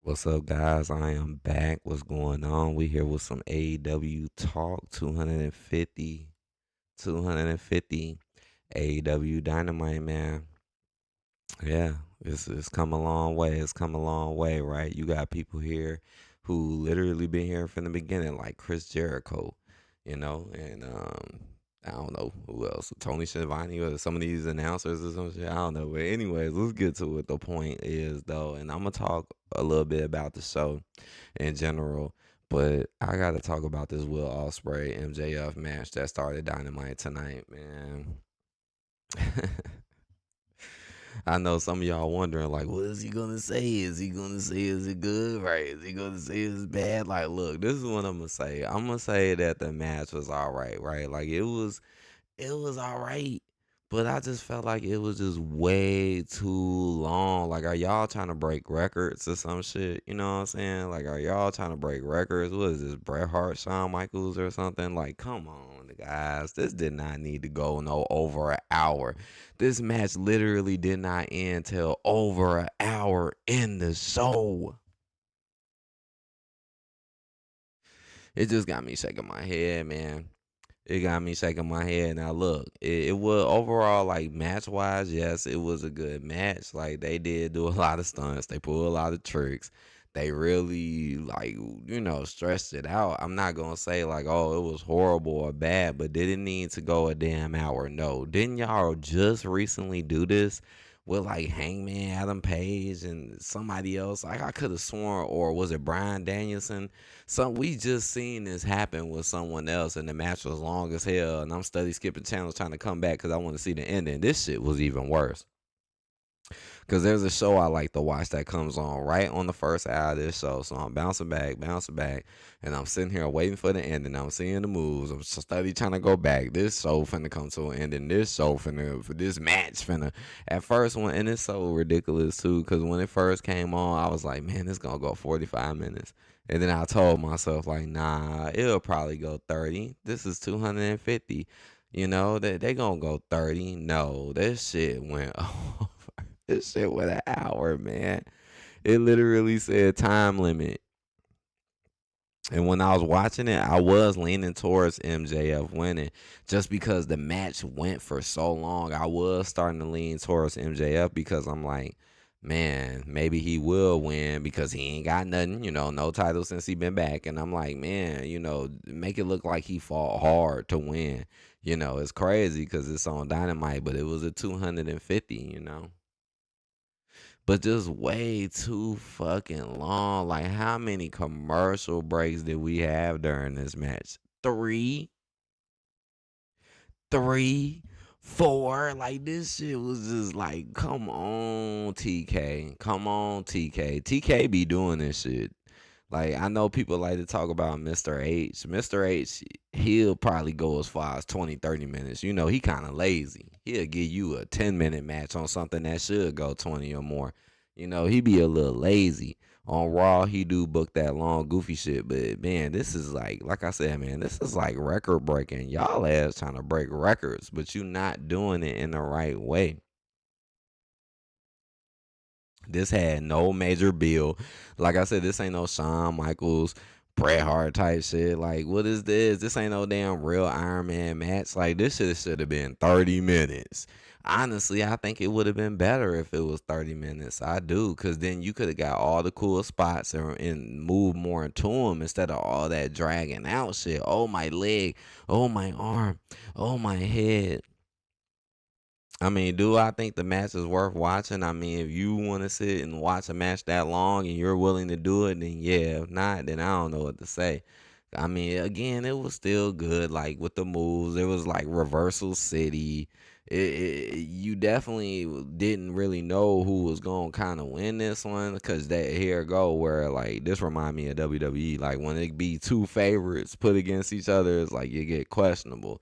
What's up, guys? I am back. What's going on? We here with some AEW talk. 250 AEW Dynamite, man. Yeah, it's come a long way. It's come a long way, right? You got people here who literally been here from the beginning, like Chris Jericho, and I don't know who else, Tony Schiavone or some of these announcers or some shit. I don't know, but anyways, let's get to what the point is though, and I'm gonna talk a little bit about the show in general. But I gotta talk about this Will Ospreay MJF match that started Dynamite tonight, man. I know some of y'all wondering, like, what is he gonna say? Is he gonna say is it good? Right? Is he gonna say it's bad? Like, look, this is what I'm gonna say. I'm gonna say that the match was all right, right? Like it was all right, but I just felt like it was just way too long. Like, are y'all trying to break records or some shit? You know what I'm saying? Like, are y'all trying to break records? What is this, Bret Hart, Shawn Michaels, or something? Like, come on, guys. This did not need to go no over an hour. This match literally did not end till over an hour in the show. It just got me shaking my head, man. It got me shaking my head. Now look, it was overall, like, match wise, yes, it was a good match. Like, they did do a lot of stunts, they pulled a lot of tricks. They really, like, stretched it out. I'm not gonna say like, oh, it was horrible or bad, but did it need to go a damn hour? No. Didn't y'all just recently do this with like Hangman Adam Page and somebody else? Like, I could have sworn, or was it Brian Danielson? We just seen this happen with someone else, and the match was long as hell. And I'm study skipping channels trying to come back because I want to see the ending. This shit was even worse. Because there's a show I like to watch that comes on right on the first hour of this show. So I'm bouncing back, and I'm sitting here waiting for the ending. I'm seeing the moves. I'm study trying to go back. This show finna come to an ending. This show finna, for this match finna. At first, and it's so ridiculous too, because when it first came on, I was like, man, this gonna go 45 minutes. And then I told myself, like, nah, it'll probably go 30. This is 250. That they gonna go 30. No, this shit went this shit with an hour, man. It literally said time limit. And when I was watching it, I was leaning towards MJF winning just because the match went for so long. I was starting to lean towards MJF because I'm like, man, maybe he will win because he ain't got nothing, no title since he been back. And I'm like, man, make it look like he fought hard to win. It's crazy because it's on Dynamite, but it was a 250. But just way too fucking long. Like, how many commercial breaks did we have during this match? Three, three, four. Like, this shit was just like, come on, TK. Come on, TK. TK be doing this shit. Like, I know people like to talk about Mr. H. Mr. H, he'll probably go as far as 20, 30 minutes. He kind of lazy. He'll give you a 10-minute match on something that should go 20 or more. He be a little lazy. On Raw, he do book that long, goofy shit. But, man, this is like I said, man, this is like record breaking. Y'all ass trying to break records, but you not doing it in the right way. This had no major bill. Like I said, this ain't no Shawn Michaels, Bret Hart type shit. Like, what is this? This ain't no damn real Iron Man match. Like, this shit should have been 30 minutes. Honestly, I think it would have been better if it was 30 minutes. I do, because then you could have got all the cool spots and moved more into them instead of all that dragging out shit. Oh, my leg. Oh, my arm. Oh, my head. I mean, do I think the match is worth watching? I mean, if you want to sit and watch a match that long and you're willing to do it, then yeah. If not, then I don't know what to say. I mean, again, it was still good. Like, with the moves, it was like Reversal City. You definitely didn't really know who was gonna kind of win this one, because that here go where, like, this remind me of WWE. Like, when it be two favorites put against each other, it's like you get questionable.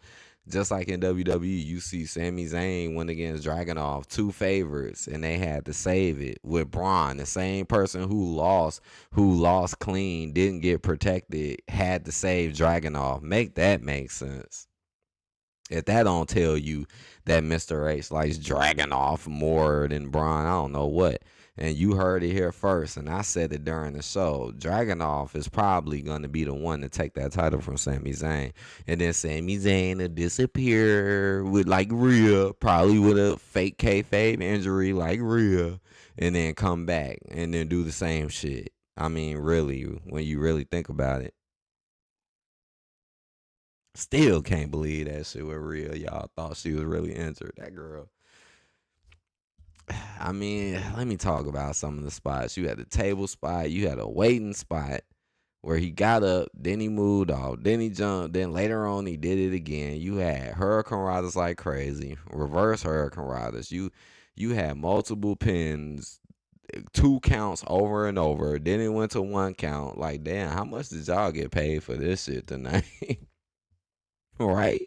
Just like in WWE, you see Sami Zayn went against Dragunov, two favorites, and they had to save it with Braun, the same person who lost clean, didn't get protected, had to save Dragunov. Make that make sense. If that don't tell you that Mr. H likes Dragunov more than Braun, I don't know what. And you heard it here first, and I said it during the show. Dragunov is probably going to be the one to take that title from Sami Zayn. And then Sami Zayn will disappear with like Rhea, probably with a fake kayfabe injury like Rhea, and then come back and then do the same shit. I mean, really, when you really think about it. Still can't believe that shit with Rhea. Y'all thought she was really injured. That girl. I mean, let me talk about some of the spots. You had the table spot, you had a waiting spot where he got up, then he moved off, then he jumped, then later on he did it again. You had Hurricane Riders like crazy, reverse Hurricane Riders. You had multiple pins, 2 counts over and over. Then it went to 1 count. Like, damn, how much did y'all get paid for this shit tonight? Right?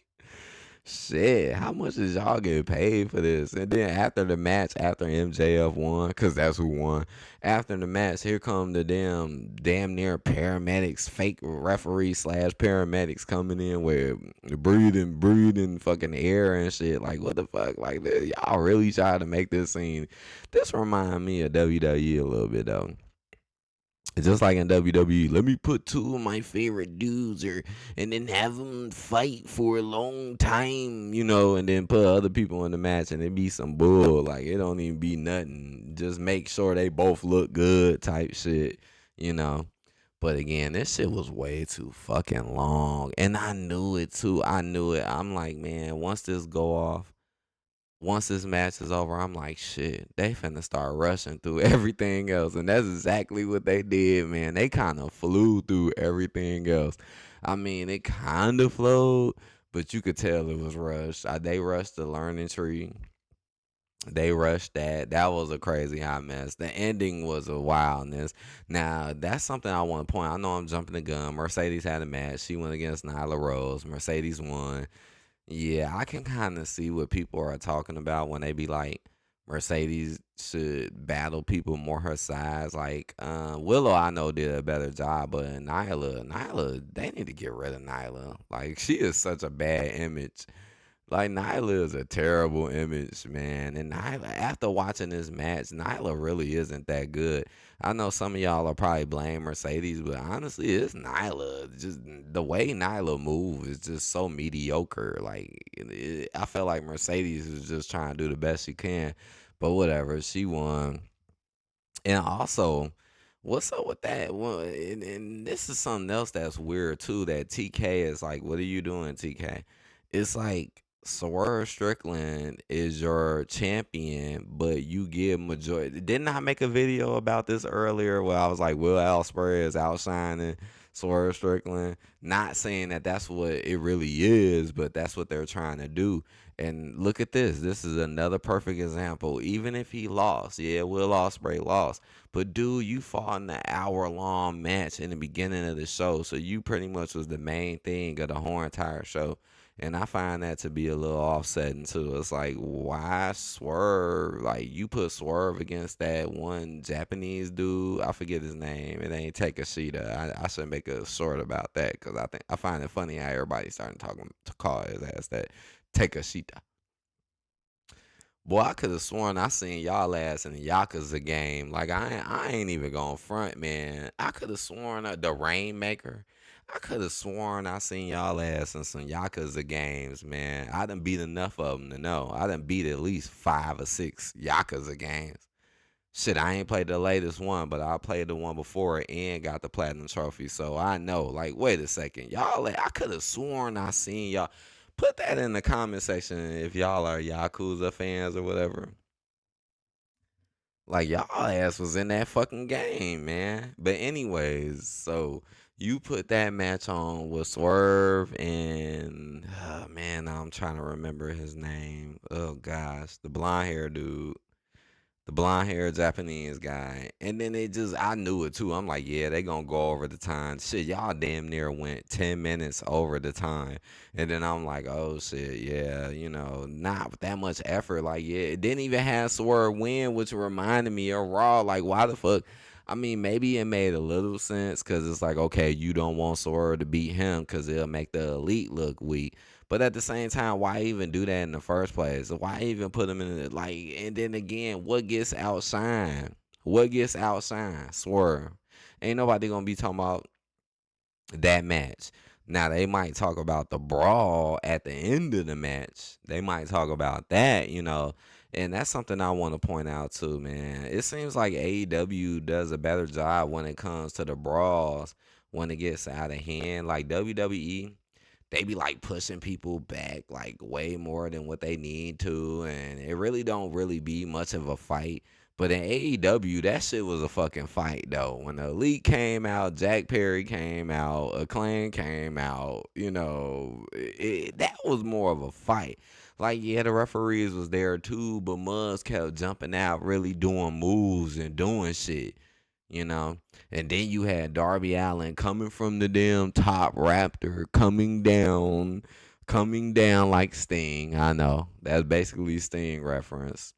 Shit, how much did y'all get paid for this? And then after the match, after MJF won, cause that's who won. After the match, here come the damn near paramedics, fake referee slash paramedics coming in with breathing fucking air and shit. Like what the fuck? Like y'all really try to make this scene. This remind me of WWE a little bit though. Just like in WWE, let me put two of my favorite dudes and then have them fight for a long time, and then put other people in the match and it be some bull. Like, it don't even be nothing. Just make sure they both look good type shit, you know. But again, this shit was way too fucking long. And I knew it too. I knew it. I'm like, man, once this match is over, I'm like, shit, they finna start rushing through everything else. And that's exactly what they did, man. They kind of flew through everything else. I mean, it kind of flowed, but you could tell it was rushed. They rushed the learning tree. They rushed that. That was a crazy hot mess. The ending was a wildness. Now, that's something I want to point out. I know I'm jumping the gun. Mercedes had a match. She went against Nyla Rose. Mercedes won. Yeah, I can kind of see what people are talking about when they be like, Mercedes should battle people more her size. Like, Willow, I know did a better job, but Nyla, they need to get rid of Nyla. Like, she is such a bad image. Like Nyla is a terrible image, man. And Nyla, after watching this match, Nyla really isn't that good. I know some of y'all are probably blame Mercedes, but honestly, it's Nyla. Just the way Nyla moves is just so mediocre. Like I feel like Mercedes is just trying to do the best she can, but whatever. She won, and also, what's up with that? Well, and this is something else that's weird too. That TK is like, what are you doing, TK? It's like Swerve Strickland is your champion, but you give majority. Didn't I make a video about this earlier where I was like, Will Ospreay is outshining Swerve Strickland? Not saying that that's what it really is, but that's what they're trying to do. And look at this. This is another perfect example. Even if he lost, yeah, Will Ospreay lost. But dude, you fought in the hour-long match in the beginning of the show, so you pretty much was the main thing of the whole entire show. And I find that to be a little offsetting too. It's like, why Swerve? Like, you put Swerve against that one Japanese dude. I forget his name. It ain't Takeshita. I should make a short about that because I find it funny how everybody's starting talking to call his ass that Takeshita. Boy, I could have sworn I seen y'all ass in the Yakuza game. Like I ain't even going front, man. I could have sworn the Rainmaker. I could have sworn I seen y'all ass in some Yakuza games, man. I done beat enough of them to know. I done beat at least 5 or 6 Yakuza games. Shit, I ain't played the latest one, but I played the one before it and got the platinum trophy. So I know. Like, wait a second, y'all. I could have sworn I seen y'all. Put that in the comment section if y'all are Yakuza fans or whatever. Like y'all ass was in that fucking game, man. But anyways, so you put that match on with Swerve and man, I'm trying to remember his name. Oh gosh, the blonde hair dude. The blonde haired Japanese guy. And then I knew it too. I'm like, yeah, they gonna go over the time. Shit, y'all damn near went 10 minutes over the time. And then I'm like, oh shit, yeah, not with that much effort. Like, yeah, it didn't even have Swerve win, which reminded me of Raw. Like, why the fuck? I mean, maybe it made a little sense because it's like, okay, you don't want Swerve to beat him because it'll make the elite look weak. But at the same time, why even do that in the first place? Why even put him in the, like? And then again, what gets outshined? What gets outshined? Swerve. Ain't nobody gonna be talking about that match. Now they might talk about the brawl at the end of the match. They might talk about that. And that's something I want to point out too, man. It seems like AEW does a better job when it comes to the brawls when it gets out of hand. Like WWE, they be like pushing people back like way more than what they need to, and it really don't really be much of a fight. But in AEW, that shit was a fucking fight though. When the Elite came out, Jack Perry came out, Acclaim came out, that was more of a fight. Like, yeah, the referees was there too, but Muzz kept jumping out, really doing moves and doing shit, you know. And then you had Darby Allin coming from the damn top Raptor, coming down like Sting. I know that's basically Sting reference.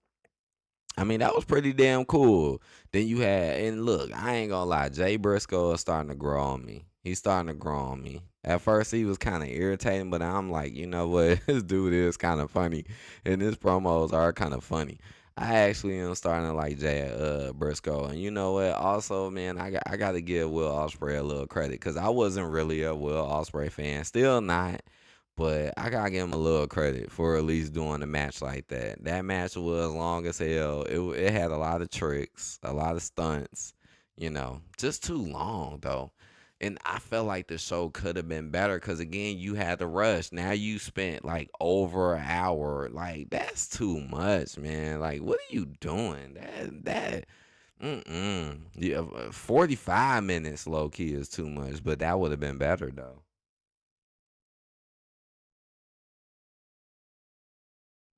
I mean, that was pretty damn cool. Then you had, and look, I ain't gonna lie, Jay Briscoe is starting to grow on me. He's starting to grow on me. At first, he was kind of irritating, but I'm like, you know what? This dude is kind of funny, and his promos are kind of funny. I actually am starting to like Jay Briscoe, and you know what? Also, man, I got to give Will Ospreay a little credit because I wasn't really a Will Ospreay fan, still not. But I gotta give him a little credit for at least doing a match like that. That match was long as hell. It had a lot of tricks, a lot of stunts, just too long though. And I felt like the show could have been better because again, you had to rush. Now you spent like over an hour. Like that's too much, man. Like what are you doing? Yeah, 45 minutes low key is too much, but that would have been better though.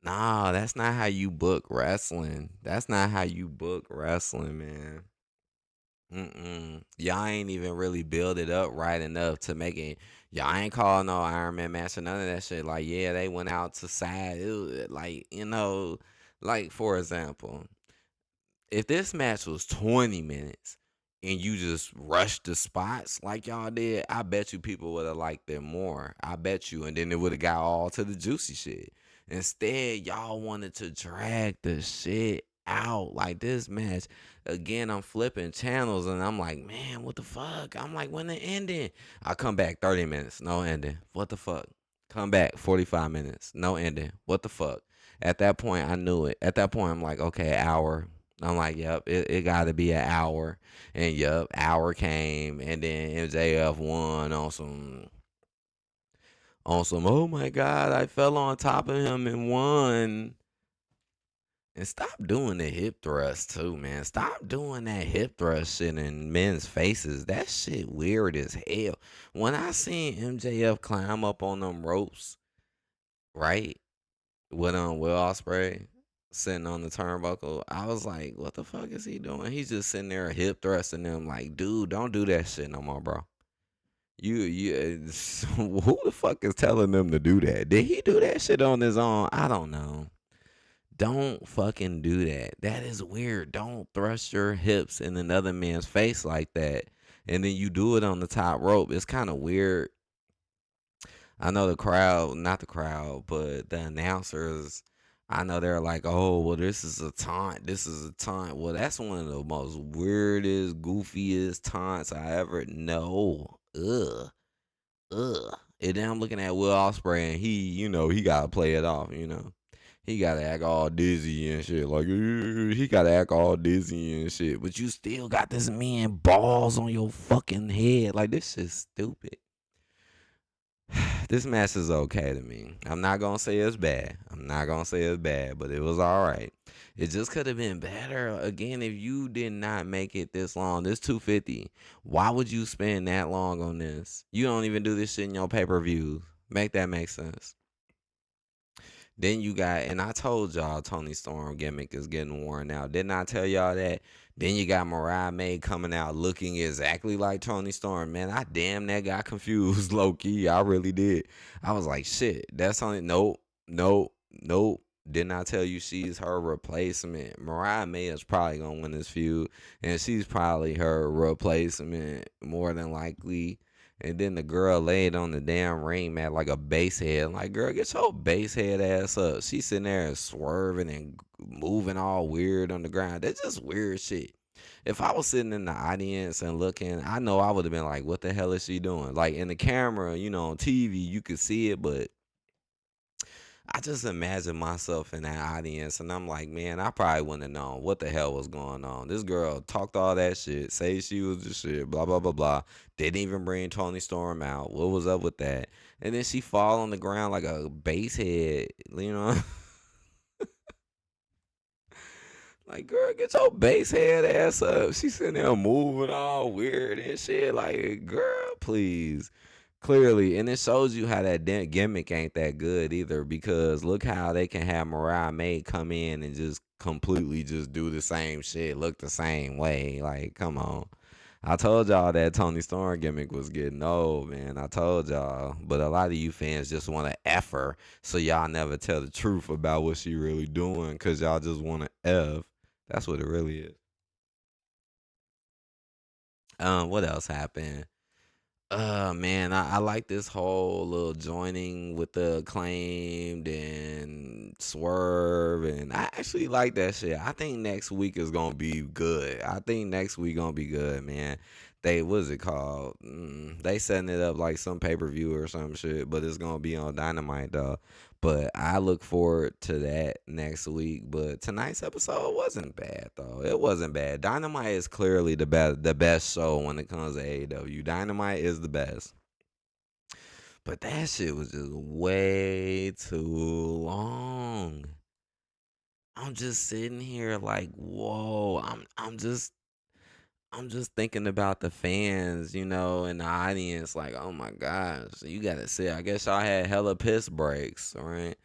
Nah, that's not how you book wrestling. That's not how you book wrestling, man. Y'all ain't even really build it up right enough to make it. Y'all ain't call no Iron Man match or none of that shit. Like, yeah, they went out to side. Like, like for example, if this match was 20 minutes and you just rushed the spots like y'all did, I bet you people would have liked it more. I bet you. And then it would have got all to the juicy shit. Instead, y'all wanted to drag the shit out. Like this match. Again, I'm flipping channels and I'm like, man, what the fuck? I'm like, when the ending? I come back 30 minutes, no ending. What the fuck? Come back 45 minutes, no ending. What the fuck? At that point, I knew it. At that point, I'm like, okay, hour. I'm like, yep, it got to be an hour. And yep, hour came. And then MJF won on some, oh my God, I fell on top of him and won. And stop doing the hip thrust too, man. Stop doing that hip thrust shit in men's faces. That shit weird as hell. When I seen MJF climb up on them ropes, right? With Will Ospreay sitting on the turnbuckle, I was like, what the fuck is he doing? He's just sitting there hip thrusting them like, dude, don't do that shit no more, bro. You who the fuck is telling them to do that? Did he do that shit on his own? I don't know. Don't fucking do that. That is weird. Don't thrust your hips in another man's face like that. And then you do it on the top rope. It's kind of weird. I know the crowd, not the crowd, but the announcers, I know they're like, oh, well, this is a taunt. This is a taunt. Well, that's one of the most weirdest, goofiest taunts I ever know. Ugh. Ugh. And then I'm looking at Will Ospreay and he gotta play it off. He gotta act all dizzy and shit. Like he gotta act all dizzy and shit. But you still got this man balls on your fucking head. Like this shit's stupid. This match is okay to me. I'm not gonna say it's bad. I'm not gonna say it's bad, but it was all right. It just could have been better. Again, if you did not make it this long, this 250, why would you spend that long on this? You don't even do this shit in your pay per views. Make that make sense. Then you got, and I told y'all Tony Storm gimmick is getting worn out. Didn't I tell y'all that? Then you got Mariah May coming out looking exactly like Tony Storm. Man, I damn that got confused, low key. I really did. I was like, shit, that's on it. Nope, nope, nope. Didn't I tell you she's her replacement? Mariah May is probably gonna win this feud, and she's probably her replacement more than likely. And then the girl laid on the damn ring mat like a base head. Like, girl, get your base head ass up. She's sitting there swerving and moving all weird on the ground. That's just weird shit. if I was sitting in the audience and looking, I know I would have been like, what the hell is she doing? Like in the camera, on TV, you could see it, but I just imagine myself in that audience, and I'm like, man, I probably wouldn't have known what the hell was going on. This girl talked all that shit, say she was the shit, blah blah blah blah. Didn't even bring Tony Storm out. What was up with that? And then she fall on the ground like a base head, Like, girl, get your base head ass up. She sitting there moving all weird and shit. Like, girl, please. Clearly, and it shows you how that gimmick ain't that good either. Because look how they can have Mariah May come in and just completely just do the same shit, look the same way. Like, come on. I told y'all that Tony Storm gimmick was getting old, man. I told y'all. But a lot of you fans just want to F her, so y'all never tell the truth about what she really doing, because y'all just want to F. That's what it really is. What else happened? Man, I like this whole little joining with the acclaimed and swerve, and I actually like that shit. I think next week is gonna be good. I think next week gonna be good, man. They what's it called? They setting it up like some pay per view or some shit, but it's gonna be on Dynamite though. But I look forward to that next week. But tonight's episode wasn't bad though. It wasn't bad. Dynamite is clearly the best show when it comes to AEW. Dynamite is the best. But that shit was just way too long. I'm just sitting here like, whoa. I'm just thinking about the fans, and the audience, like, oh my gosh, you gotta say, I guess y'all had hella piss breaks, all right?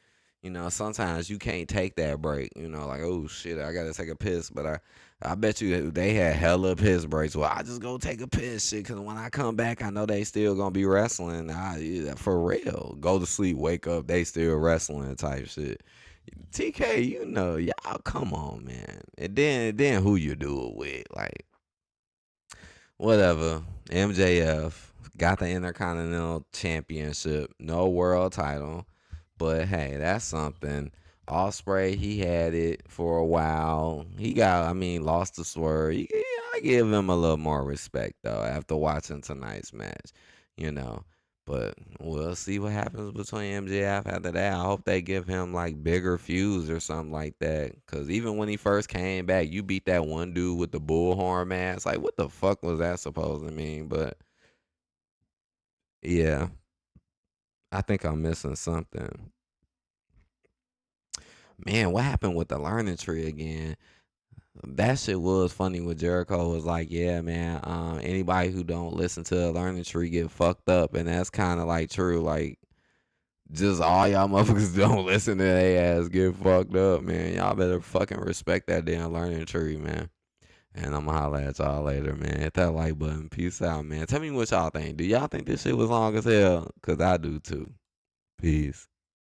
Sometimes you can't take that break, like, oh shit, I gotta take a piss, but I bet you they had hella piss breaks. Well, I just go take a piss, shit, because when I come back, I know they still gonna be wrestling. Yeah, for real. Go to sleep, wake up, they still wrestling type shit. TK, y'all, come on, man. And then who you do it with, like. Whatever. MJF got the Intercontinental Championship, no world title, but hey, that's something. Ospreay, he had it for a while. He lost the swerve. I give him a little more respect though after watching tonight's match, you know. But we'll see what happens between MJF after that. I hope they give him like bigger feuds or something like that. Cause even when he first came back, you beat that one dude with the bullhorn mask. Like, what the fuck was that supposed to mean? But yeah, I think I'm missing something. Man, what happened with the learning tree again? That shit was funny when Jericho was like, yeah, man, anybody who don't listen to the learning tree get fucked up. And that's kind of like true. Like, just all y'all motherfuckers don't listen to their ass get fucked up, man. Y'all better fucking respect that damn learning tree, man. And I'm gonna holla at y'all later, man. Hit that like button. Peace out, man. Tell me what y'all think. Do y'all think this shit was long as hell? Cause I do too. Peace.